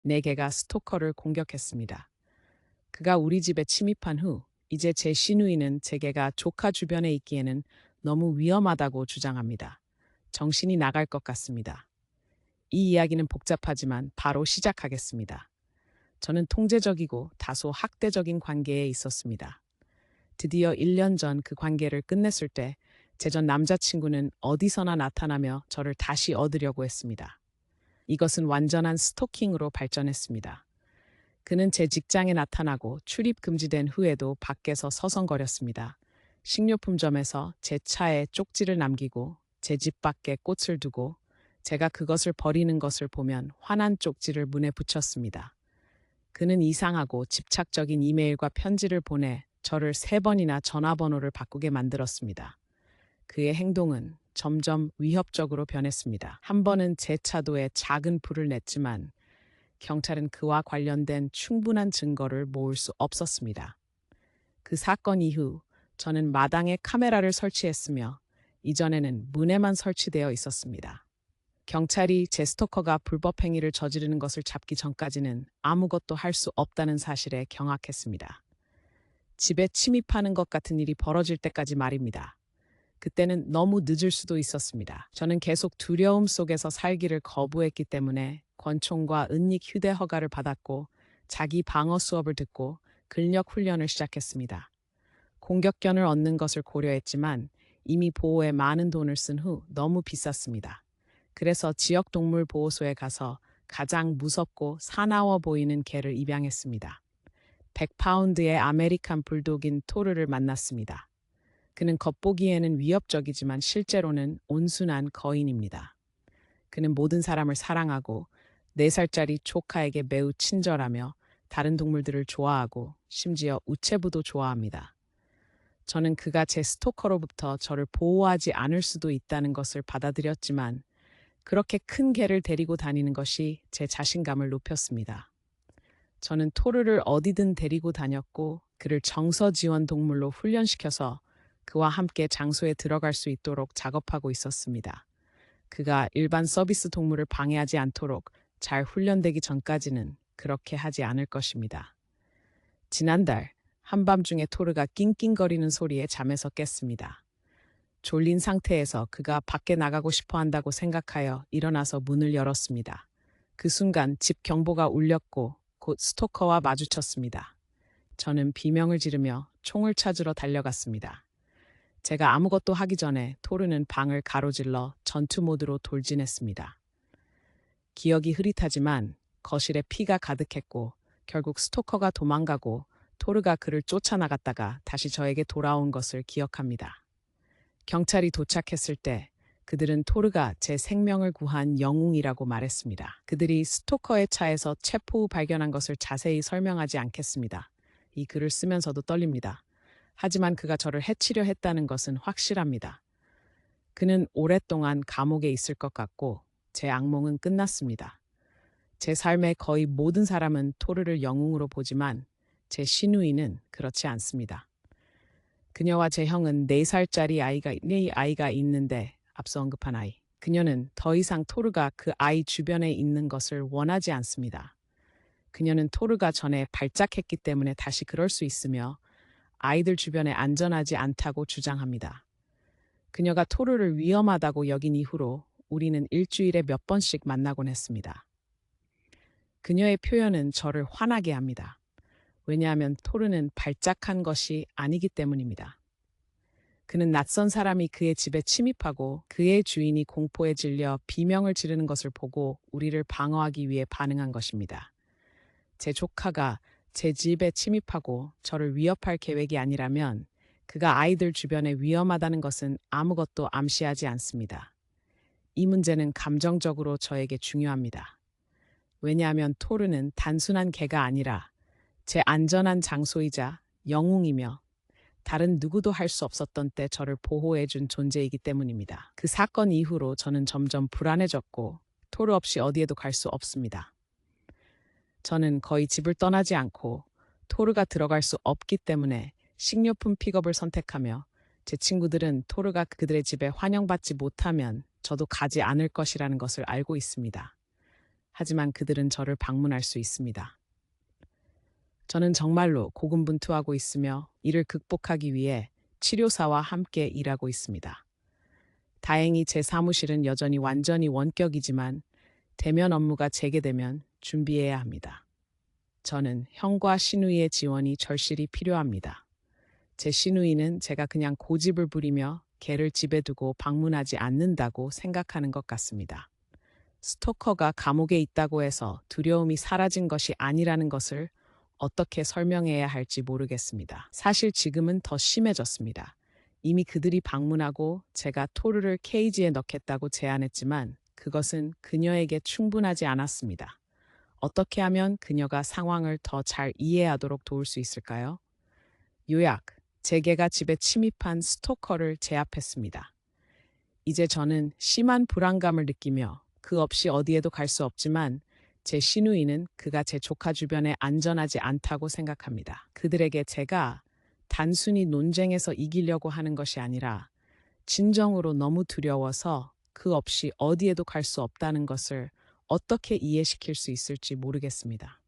네 개가 스토커를 공격했습니다. 그가 우리 집에 침입한 후 이제 제 시누이는 제 개가 조카 주변에 있기에는 너무 위험하다고 주장합니다. 정신이 나갈 것 같습니다. 이 이야기는 복잡하지만 바로 시작하겠습니다. 저는 통제적이고 다소 학대적인 관계에 있었습니다. 드디어 1년 전 그 관계를 끝냈을 때 제 전 남자친구는 어디서나 나타나며 저를 다시 얻으려고 했습니다. 이것은 완전한 스토킹으로 발전했습니다. 그는 제 직장에 나타나고 출입 금지된 후에도 밖에서 서성거렸습니다. 식료품점에서 제 차에 쪽지를 남기고 제 집 밖에 꽃을 두고 제가 그것을 버리는 것을 보면 화난 쪽지를 문에 붙였습니다. 그는 이상하고 집착적인 이메일과 편지를 보내 저를 3번이나 전화번호를 바꾸게 만들었습니다. 그의 행동은 점점 위협적으로 변했습니다. 한 번은 제 차도에 작은 불을 냈지만 경찰은 그와 관련된 충분한 증거를 모을 수 없었습니다. 그 사건 이후 저는 마당에 카메라를 설치했으며 이전에는 문에만 설치되어 있었습니다. 경찰이 제 스토커가 불법 행위를 저지르는 것을 잡기 전까지는 아무것도 할 수 없다는 사실에 경악했습니다. 집에 침입하는 것 같은 일이 벌어질 때까지 말입니다. 그때는 너무 늦을 수도 있었습니다. 저는 계속 두려움 속에서 살기를 거부했기 때문에 권총과 은닉 휴대 허가를 받았고 자기 방어 수업을 듣고 근력 훈련을 시작했습니다. 공격견을 얻는 것을 고려했지만 이미 보호에 많은 돈을 쓴 후 너무 비쌌습니다. 그래서 지역 동물 보호소에 가서 가장 무섭고 사나워 보이는 개를 입양했습니다. 100파운드의 아메리칸 불독인 토르를 만났습니다. 그는 겉보기에는 위협적이지만 실제로는 온순한 거인입니다. 그는 모든 사람을 사랑하고 4살짜리 조카에게 매우 친절하며 다른 동물들을 좋아하고 심지어 우체부도 좋아합니다. 저는 그가 제 스토커로부터 저를 보호하지 않을 수도 있다는 것을 받아들였지만 그렇게 큰 개를 데리고 다니는 것이 제 자신감을 높였습니다. 저는 토르를 어디든 데리고 다녔고 그를 정서 지원 동물로 훈련시켜서 그와 함께 장소에 들어갈 수 있도록 작업하고 있었습니다. 그가 일반 서비스 동물을 방해하지 않도록 잘 훈련되기 전까지는 그렇게 하지 않을 것입니다. 지난달 한밤중에 토르가 낑낑거리는 소리에 잠에서 깼습니다. 졸린 상태에서 그가 밖에 나가고 싶어 한다고 생각하여 일어나서 문을 열었습니다. 그 순간 집 경보가 울렸고 곧 스토커와 마주쳤습니다. 저는 비명을 지르며 총을 찾으러 달려갔습니다. 제가 아무것도 하기 전에 토르는 방을 가로질러 전투 모드로 돌진했습니다. 기억이 흐릿하지만 거실에 피가 가득했고 결국 스토커가 도망가고 토르가 그를 쫓아나갔다가 다시 저에게 돌아온 것을 기억합니다. 경찰이 도착했을 때 그들은 토르가 제 생명을 구한 영웅이라고 말했습니다. 그들이 스토커의 차에서 체포 후 발견한 것을 자세히 설명하지 않겠습니다. 이 글을 쓰면서도 떨립니다. 하지만 그가 저를 해치려 했다는 것은 확실합니다. 그는 오랫동안 감옥에 있을 것 같고 제 악몽은 끝났습니다. 제 삶의 거의 모든 사람은 토르를 영웅으로 보지만 제 시누이는 그렇지 않습니다. 그녀와 제 형은 4살짜리 아이가 있는데 앞서 언급한 아이. 그녀는 더 이상 토르가 그 아이 주변에 있는 것을 원하지 않습니다. 그녀는 토르가 전에 발작했기 때문에 다시 그럴 수 있으며 아이들 주변에 안전하지 않다고 주장합니다. 그녀가 토르를 위험하다고 여긴 이후로 우리는 일주일에 몇 번씩 만나곤 했습니다. 그녀의 표현은 저를 화나게 합니다. 왜냐하면 토르는 발작한 것이 아니기 때문입니다. 그는 낯선 사람이 그의 집에 침입하고 그의 주인이 공포에 질려 비명을 지르는 것을 보고 우리를 방어하기 위해 반응한 것입니다. 제 조카가 제 집에 침입하고 저를 위협할 계획이 아니라면 그가 아이들 주변에 위험하다는 것은 아무것도 암시하지 않습니다. 이 문제는 감정적으로 저에게 중요합니다. 왜냐하면 토르는 단순한 개가 아니라 제 안전한 장소이자 영웅이며 다른 누구도 할 수 없었던 때 저를 보호해준 존재이기 때문입니다. 그 사건 이후로 저는 점점 불안해졌고 토르 없이 어디에도 갈 수 없습니다. 저는 거의 집을 떠나지 않고 토르가 들어갈 수 없기 때문에 식료품 픽업을 선택하며 제 친구들은 토르가 그들의 집에 환영받지 못하면 저도 가지 않을 것이라는 것을 알고 있습니다. 하지만 그들은 저를 방문할 수 있습니다. 저는 정말로 고군분투하고 있으며 이를 극복하기 위해 치료사와 함께 일하고 있습니다. 다행히 제 사무실은 여전히 완전히 원격이지만 대면 업무가 재개되면 준비해야 합니다. 저는 형과 시누이의 지원이 절실히 필요합니다. 제 시누이는 제가 그냥 고집을 부리며 개를 집에 두고 방문하지 않는다고 생각하는 것 같습니다. 스토커가 감옥에 있다고 해서 두려움이 사라진 것이 아니라는 것을 어떻게 설명해야 할지 모르겠습니다. 사실 지금은 더 심해졌습니다. 이미 그들이 방문하고 제가 토르를 케이지에 넣겠다고 제안했지만 그것은 그녀에게 충분하지 않았습니다. 어떻게 하면 그녀가 상황을 더 잘 이해하도록 도울 수 있을까요? 요약, 제 개가 집에 침입한 스토커를 제압했습니다. 이제 저는 심한 불안감을 느끼며 그 없이 어디에도 갈 수 없지만 제 시누이는 그가 제 조카 주변에 안전하지 않다고 생각합니다. 그들에게 제가 단순히 논쟁에서 이기려고 하는 것이 아니라 진정으로 너무 두려워서 그 없이 어디에도 갈 수 없다는 것을 어떻게 이해시킬 수 있을지 모르겠습니다.